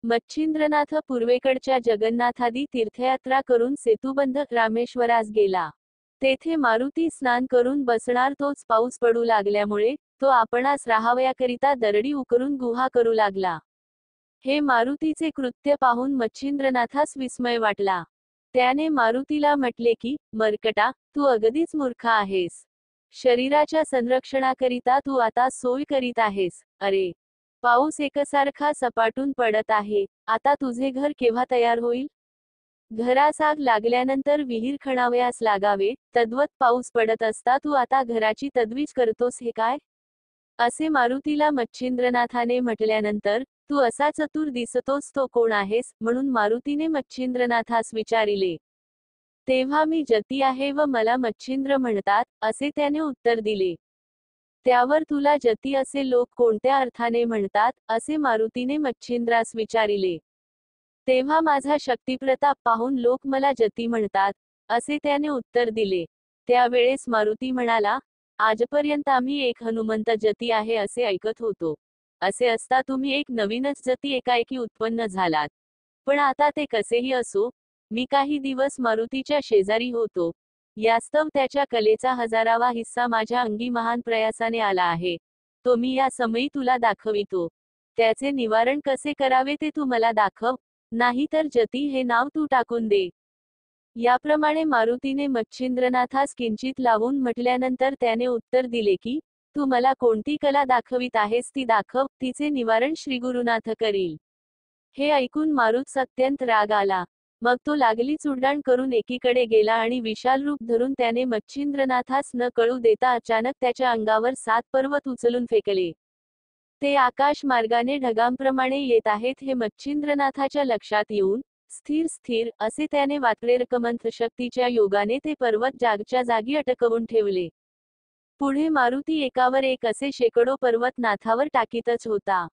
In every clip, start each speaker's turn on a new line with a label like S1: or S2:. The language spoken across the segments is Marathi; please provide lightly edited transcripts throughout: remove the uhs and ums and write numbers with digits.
S1: मच्छिंद्रनाथ पूर्वेकडच्या जगन्नाथादी तीर्थयात्रा करून सेतुबंध रामेश्वरास गेला. तेथे मारुती स्नान करून बसणार तोच पाऊस पडू लागल्यामुळे तो आपणास राहावयाकरिता दरडी उकरून गुहा करू लागला. हे मारुतीचे कृत्य पाहून मच्छिंद्रनाथास विस्मय वाटला. त्याने मारुतीला म्हटले की, मर्कटा, तू अगदीच मूर्ख आहेस. शरीराच्या संरक्षणाकरिता तू आता सोय करीत आहेस. अरे, पाऊस एकसारखा सपाटून पडत आहे, आता तुझे घर केव्हा तयार होईल? घरास आग लागल्यानंतर विहीर खणावयास लागावे, तद्वत पाऊस पडत असता तू आता घराची तजवीज करतोस हे काय? असे मारुतीला मच्छिंद्रनाथाने म्हटल्यानंतर, तू असा चतुर दिसतोस तो कोण आहेस, म्हणून मारुतीने मच्छिंद्रनाथास विचारिले. तेव्हा मी जती आहे व मला मच्छिंद्र म्हणतात, असे त्याने उत्तर दिले. त्यावर तुला जती असे लोक कोणत्या अर्थाने म्हणतात, असे मारुतीने मच्छिंद्रास विचारिले. तेव्हा माझा शक्तिप्रताप पाहून लोक मला जती म्हणतात, असे त्याने उत्तर दिले. त्यावेळेस मारुती म्हणाला, आजपर्यंत आम्ही एक हनुमंत जती आहे असे ऐकत होतो. असे असता तुम्ही एक नवीनच जती एकाएकी उत्पन्न झालात. पण आता ते कसेही असो, मी काही दिवस मारुतीच्या शेजारी होतो. यास्तव त्याच्या कलेचा 1000वा हिस्सा माझ्या अंगी महान प्रयासाने आला आहे. तो मी या समयी तुला दाखवितो. त्याचे निवारण कसे करावे ते तू मला दाखव, नाही तर जती हे नाव तू टाकून दे. याप्रमाणे मारुतीने मच्छिंद्रनाथास किंचित लावून म्हटल्यानंतर त्याने उत्तर दिले की, तू मला कोणती कला दाखवित आहेस ती दाखव, तिचे निवारण श्रीगुरुनाथ करील. हे ऐकून मारुत अत्यंत राग आला. मग तो लागलीच उड्डाण करून एकीकडे गेला आणि विशाल रूप धरून त्याने मच्छिंद्रनाथास न कळू देता अचानक त्याच्या अंगावर 7 पर्वत उचलून फेकले. ते आकाश मार्गाने ढगांप्रमाणे येत आहेत हे मच्छिंद्रनाथाच्या लक्षात येऊन, स्थिर स्थिर असे त्याने वात्रेरकमंथ शक्तीच्या योगाने ते पर्वत जागच्या जागी अटकवून ठेवले. पुढे मारुती एकावर एक असे शेकडो पर्वत नाथावर टाकीतच होता.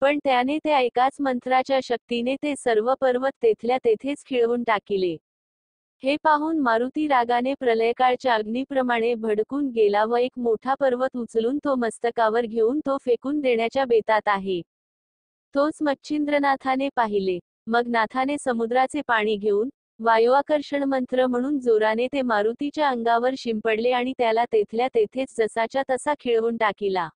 S1: पण त्याने त्या एकाच मंत्राच्या शक्तीने ते सर्व पर्वत तेथल्या तेथेच खिळवून टाकिले. हे पाहून मारुती रागाने प्रलयकाळच्या अग्नीप्रमाणे भडकून गेला व एक मोठा पर्वत उचलून तो मस्तकावर घेऊन तो फेकून देण्याच्या बेतात आहे. तोच मच्छिंद्रनाथाने पाहिले. मग नाथाने समुद्राचे पाणी घेऊन वायुआकर्षण मंत्र म्हणून जोराने ते मारुतीच्या अंगावर शिंपडले आणि त्याला तेथल्या तेथेच जसाच्या तसा खिळवून टाकिला.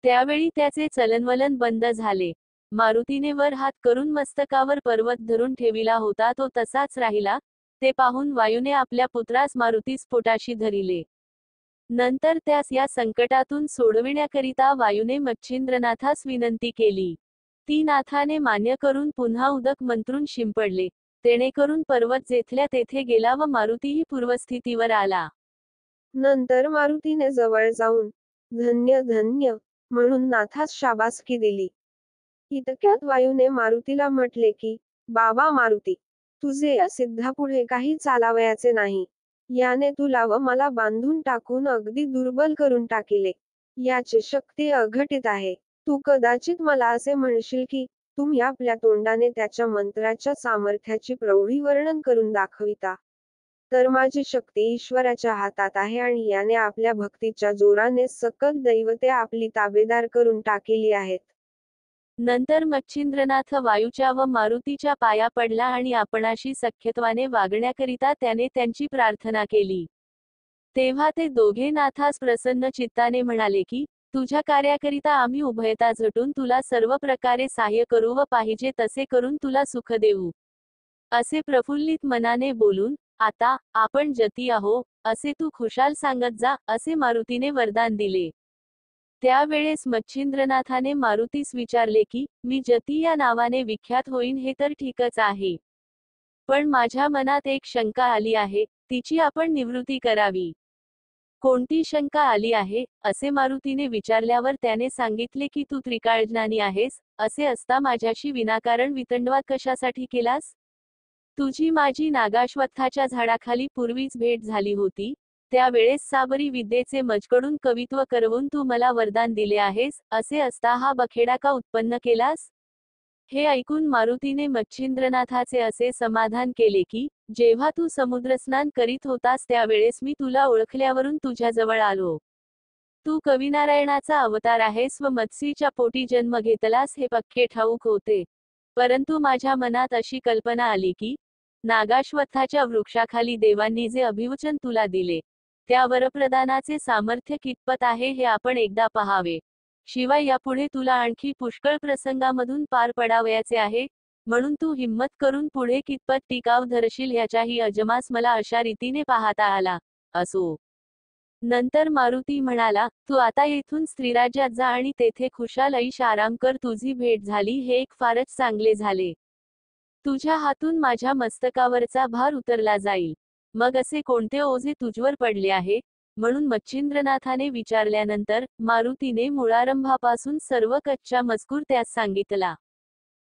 S1: त्यावेळी त्याचे चलनवलन बंद झाले. मारुतीने वर हात करून मस्तकावर पर्वत धरून ठेविला होता तो तसाच राहिला. ते पाहून वायूने आपल्या पुत्रास मारुती स्फोटाशी धरिले. नंतर त्यास या संकटातून सोडविण्याकरिता वायूने मच्छिंद्रनाथास विनंती केली. ती नाथाने मान्य करून पुन्हा उदक मंत्रून शिंपडले. तेणेकरून पर्वत जेथल्या तेथे गेला व मारुतीही पूर्वस्थितीवर आला.
S2: नंतर मारुतीने जवळ जाऊन, धन्य धन्य, म्हणून नाथास शाबासकी दिली. इतक्यात वायूने मारुतीला म्हटले की, बाबा मारुती, तुझे या सिद्धापुढे काही चालावयाचे नाही. याने तुला व मला बांधून टाकून अगदी दुर्बल करून टाकिले. याची शक्ती अघटित आहे. तू कदाचित मला असे म्हणशील की, तुम्ही आपल्या तोंडाने त्याच्या मंत्राच्या सामर्थ्याची प्रौढी वर्णन करून दाखविता. तर माझी शक्ती ईश्वराच्या हातात आहे आणि याने आपल्या भक्तीच्या जोराने सकल दैवते आपली ताबेदार करून टाकेली आहेत.
S1: नंतर मच्छिंद्रनाथ वायूच्या व मारुतीच्या पाया पडला आणि आपणाशी सख्यत्वाने वागण्याकरिता त्याने त्यांची प्रार्थना केली. तेव्हा ते दोघे नाथास प्रसन्न चित्ताने म्हणाले की, तुझ्या कार्याकरिता आम्ही उभयता झटून तुला सर्व प्रकारे सहाय्य करू व पाहिजे तसे करून तुला सुख देऊ. असे प्रफुल्लित मनाने बोलून, आता आपण जती आहो, असे तू खुशाल सांगत जा, असे मारुतीने वरदान दिले. त्यावेळेस मच्छिंद्रनाथाने मारुतीस विचारले की, मी जती या नावाने विख्यात होईन हे तर ठीकच आहे. पण माझ्या मनात एक शंका आली आहे, तिची आपण निवृत्ती करावी. कोणती शंका आली आहे, असे मारुतीने विचारल्यावर त्याने सांगितले की तू त्रिकाळज्ञानी आहेस, असे असता माझ्याशी विनाकारण वितंडवाद कशासाठी केलास? तुझी माझी नागाश्वत्थाच्या झाडाखाली पूर्वीच भेट झाली होती. त्यावेळेस साबरी विद्येचे मजकडून कवित्व करवून तू मला वरदान दिले आहेस, असे असता हा बखेडा का उत्पन्न केलास? हे ऐकून मारुतीने मच्छिंद्रनाथाचे असे समाधान केले की, जेव्हा तू समुद्रस्नान करीत होतास त्यावेळेस मी तुला ओळखल्यावरून तुझ्याजवळ आलो. तू कविनारायणाचा अवतार आहेस व मत्स्यीच्या पोटी जन्म घेतलास हे पक्के ठाऊक होते. परंतु माझ्या मनात अशी कल्पना आली की नागाश्वत्थाच्या वृक्षाखाली देवांनी जे अभिवचन तुला दिले त्या वरप्रदानाचे सामर्थ्य कितपत आहे हे आपण एकदा पहावे. शिवाय यापुढे तुला आणखी पुष्कळ प्रसंगामधून पार पडावयाचे आहे, म्हणून तू हिम्मत करून पुढे कितपत टिकाव धरशील ह्याचाही अजमास मला अशा रीतीने पाहता आला. असो. नंतर मारुती म्हणाला, तू आता येथून स्त्रीराज्यात जा आणि तेथे खुशाल ऐश आराम कर. तुझी भेट झाली हे एक फारच चांगले झाले. तुझ्या हातून माझ्या मस्तकावरचा भार उतरला जाईल. मग असे कोणते ओझे तुझवर पडले आहे? म्हणून मच्छिंद्रनाथाने विचारल्यानंतर मारुतीने मूळारंभापासून सर्व कच्चा मजकूर त्यास सांगितला.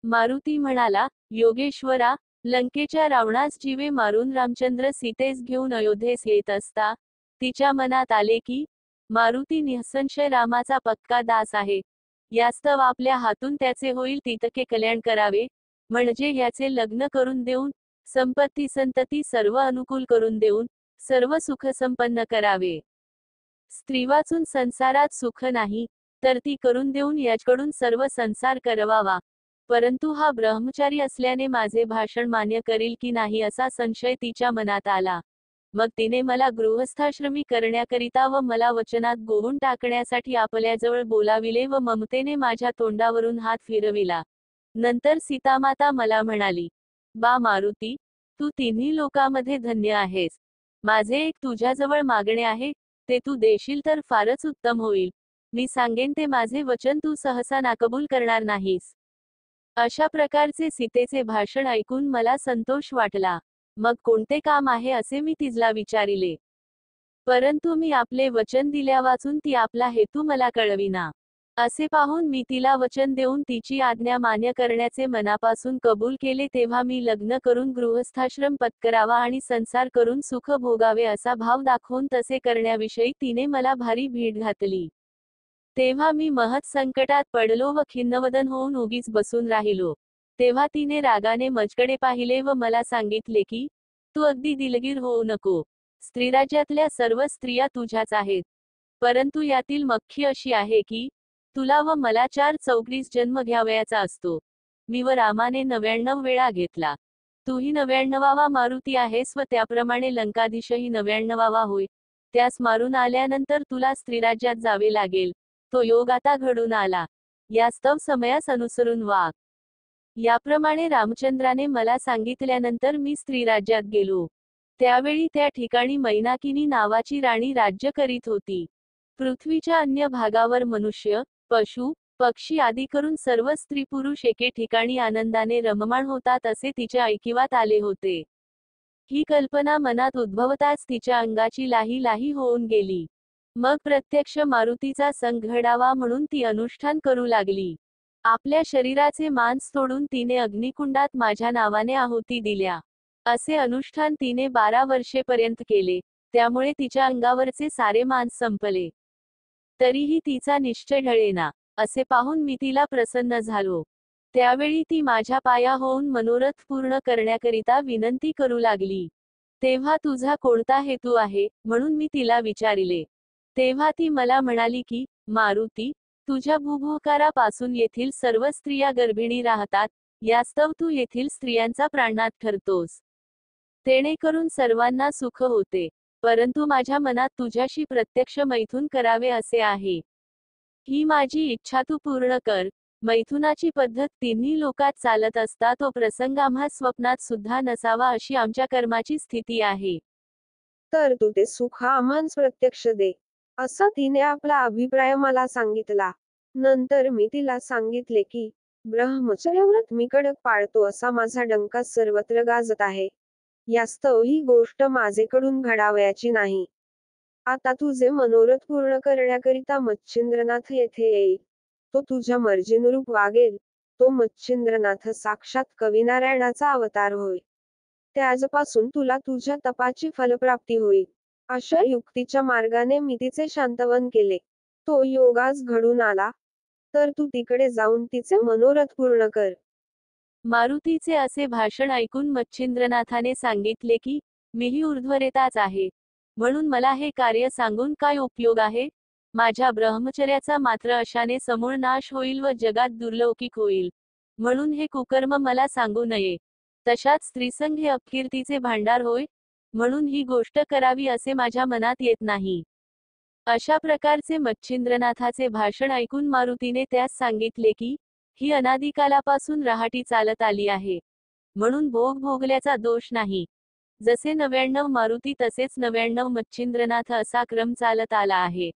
S1: मारुती म्हणाला, योगेश्वरा, लंकेच्या रावणास जीवे मारून रामचंद्र सीतेस घेऊन अयोध्येस येत असता तिच्या मनात आले की मारुती निःसंशय रामाचा पक्का दास आहे. यास्तव आपल्या हातून त्याचे होईल तितके कल्याण करावे, म्हणजे याचे लग्न करून देऊन संपत्ती संतती सर्व अनुकूल करून देऊन सर्व सुख संपन्न करावे. स्त्री वाचून संसारात सुख नाही, तर ती करून देऊन याचकडून सर्व संसार करवावा. परंतु हा ब्रह्मचारी असल्याने माझे भाषण मान्य करील की नाही असा संशय तिच्या मनात आला. मग तिने मला गृहस्थाश्रमी करण्याकरिता व मला वचनात गोवून टाकण्यासाठी आपल्याजवळ बोलाविले व ममतेने माझ्या तोंडावरून हात फिरविला. नंतर सीतामाता मला म्हणाली, बा मारुती, तू तिन्ही लोकांमध्ये धन्य आहेस. माझे एक तुझ्याजवळ मागणे आहे, ते तू देशील तर फारच उत्तम होईल. मी सांगेन ते माझे वचन तू सहसा नाकबूल करणार नाहीस. अशा प्रकारचे सीतेचे भाषण ऐकून मला संतोष वाटला. मग कोणते काम आहे असे मी तिला विचारिले. परंतु मी आपले वचन दिल्या वाचून ती आपला हेतू मला कळविना. असे पाहून मी तिला वचन देऊन तिची आज्ञा मान्य करण्याचे मनापासून कबूल केले. तेव्हा मी लग्न करून गृहस्थाश्रम पत्करावा आणि संसार करून सुख भोगावे असा भाव दाखवून तसे करण्याविषयी तिने मला भारी भीड घातली. तेव्हा मी महत् संकटात पडलो व खिन्नवदन होऊन उगीच बसून राहिलो. तेव्हा तिने रागाने मजकडे पाहिले व मला सांगितले की तू अगदी दिलगीर होऊ नको. स्त्रीराज्यातल्या सर्व स्त्रिया तुझ्याच आहेत. परंतु यातील मख्खी अशी आहे की तुला व मला 434 जन्म घ्यावयाचा असतो. मी व रामाने 99 वेळा घेतला. तूही 99वा मारुती आहेस व त्याप्रमाणे लंकाधीशही 99वा होय. त्यास मारून आल्यानंतर तुला स्त्रीराज्यात जावे लागेल. तो योग आता घडून आला. यास्तव समयास अनुसरून वाग. याप्रमाणे रामचंद्राने मला सांगितल्यानंतर मी स्त्रीराज्यात गेलो. त्यावेळी त्या ठिकाणी मैनाकिनी नावाची राणी राज्य करीत होती. पृथ्वीच्या अन्य भागावर मनुष्य, पशु, पक्षी आदी करून सर्व स्त्री पुरुष एके ठिकाणी आनंदाने रममाण होतात असे तिच्या ऐकिवात आले होते. ही कल्पना मनात उद्भवताच तिच्या अंगाची लाही लाही होऊन गेली. मग प्रत्यक्ष मारुतीचा संग घडावा म्हणून ती अनुष्ठान करू लागली. आपल्या शरीराचे मांस तोडून तिने अग्निकुंडात माझ्या नावाने आहुती दिल्या. असे अनुष्ठान तिने 12 वर्षेपर्यंत केले. त्यामुळे तिच्या अंगावरचे सारे मांस संपले. तरीही तिचा निश्चय ढळेना. असे पाहून मी तिला प्रसन्न झालो. त्यावेळी ती माझ्या पाया होऊन मनोरथ पूर्ण करण्याकरिता विनंती करू लागली. तेव्हा तुझा कोणता हेतू आहे म्हणून मी तिला विचारिले. तेव्हा ती मला म्हणाली की मारुती, तुझ्या भूभोकारापासून येथील सर्व स्त्रिया गर्भिणी राहतात. यास्तव तू येथील स्त्रियांचा प्राणनाथ ठरतोस. तेणेकरून सर्वांना सुख होते. परंतु माझ्या मनात तुझ्याशी प्रत्यक्ष मैथुन करावे असे आहे. ही माझी इच्छा तू पूर्ण कर. मैथुनाची पद्धत तिन्ही लोकात चालत असता तो प्रसंग आम्हा स्वप्नात सुद्धा नसावा अशी आमच्या कर्माची स्थिती आहे.
S2: तर तू ते सुख आम्हास प्रत्यक्ष दे, असा तिने आपला अभिप्राय मला सांगितला. नंतर मी तिला सांगितले की ब्रह्मचर्यव्रत मी कडक पाळतो असा माझा डंका सर्वत्र गाजत आहे. यास्तव ही गोष्ट माझेकडून घडावयाची नाही. आता तुझे मनोरथ पूर्ण करण्याकरिता मच्छिंद्रनाथ येथे येईल. तो तुझ्या मर्जीनुरूप वागेल. तो मच्छिंद्रनाथ साक्षात कविनारायणाचा अवतार होय. त्याजपासून तुला तुझ्या तपाची फलप्राप्ती होईल. अशा युक्तीच्या मार्गाने मी तिचे शांतवन केले. तो योगास घडून आला. तर तू तिकडे जाऊन तिचे मनोरथ पूर्ण कर.
S1: मारुतीचे असे भाषण ऐकून मच्छिंद्रनाथाने सांगितले की मीही ऊर्ध्वरेताच आहे. म्हणून मला हे कार्य सांगून काय उपयोग आहे? माझ्या ब्रह्मचर्याचा मात्र अशाने समूळ नाश होईल व जगात दुर्लौकिक होईल. म्हणून हे कुकर्म मला सांगू नये. तशात स्त्रीसंग हे अपकीर्तीचे भांडार होय, म्हणून ही गोष्ट करावी असे माझ्या मनात येत नाही. अशा प्रकारचे मच्छिंद्रनाथाचे भाषण ऐकून मारुतीने त्यास सांगितले की, ही अनादिकालापासून रहाटी चालत आली आहे. म्हणून भोग भोगल्याचा दोष नाही. जसे 99 मारुती तसेच 99 मच्छिंद्रनाथ असा क्रम चालत आला आहे.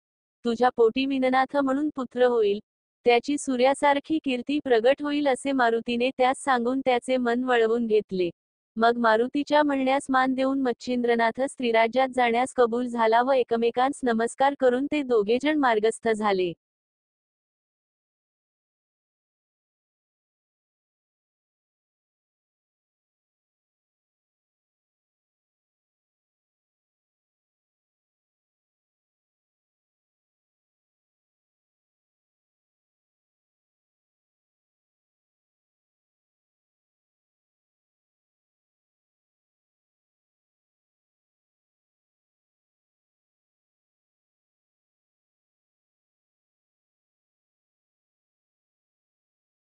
S1: तुझ्या पोटी विननाथ म्हणून पुत्र होईल, त्याची सूर्यासारखी कीर्ती प्रगट होईल असे मारुतीने त्यास सांगून त्याचे मन वळवून घेतले. मग मारुतीच्या म्हणण्यास मान देऊन मच्छिंद्रनाथ स्त्रीराज्यात जाण्यास कबूल झाला व एकमेकांस नमस्कार करून ते दोघेजण मार्गस्थ झाले.